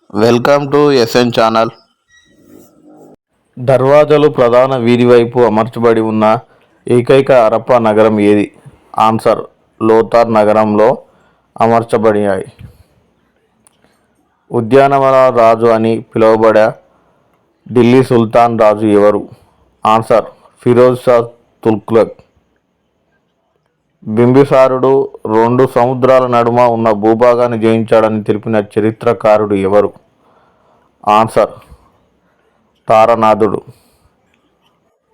Welcome to SN channel. దర్వాజాలు ప్రధాన వీధి వైపు అమర్చబడి ఉన్న ఏకైక హరప్పా నగరం ఏది? ఆన్సర్ లోథార్ నగరంలో అమర్చబడినాయి. ఉద్యానవన రాజు అని పిలువబడే ఢిల్లీ సుల్తాన్ రాజు ఎవరు? ఆన్సర్ ఫిరోజ్ షా తుగ్లక్. బింబిసారుడు 2 సముద్రాల నడుమ ఉన్న భూభాగాన్ని జయించాడని తెలిపిన చరిత్రకారుడు ఎవరు? ఆన్సర్ తారనాథుడు.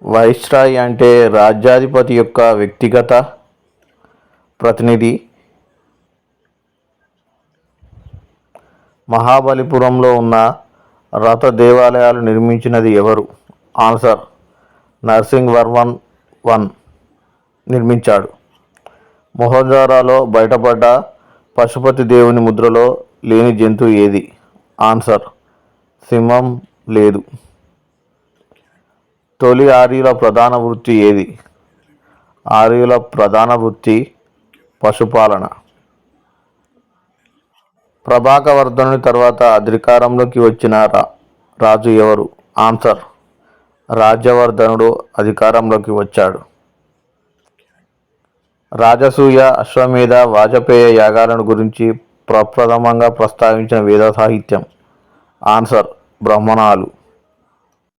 వైస్రాయ్ అంటే రాజ్యాధిపతి యొక్క వ్యక్తిగత ప్రతినిధి. మహాబలిపురంలో ఉన్న రథ దేవాలయాలు నిర్మించినది ఎవరు? ఆన్సర్ నరసింహవర్మన్ I నిర్మించాడు. మొహంజదారోలో బయటపడ్డ పశుపతి దేవుని ముద్రలో లేని జంతువు ఏది? ఆన్సర్ సింహం లేదు. తొలి ఆర్యుల ప్రధాన వృత్తి ఏది? ఆర్యుల ప్రధాన వృత్తి పశుపాలన. ప్రభాకరవర్ధనుని తర్వాత అధికారంలోకి వచ్చిన రాజు ఎవరు? ఆన్సర్ రాజ్యవర్ధనుడు అధికారంలోకి వచ్చాడు. రాజసూయ, అశ్వమేధ, వాజపేయ యాగాలను గురించి ప్రప్రథమంగా ప్రస్తావించిన వేద సాహిత్యం? ఆన్సర్ బ్రాహ్మణాలు.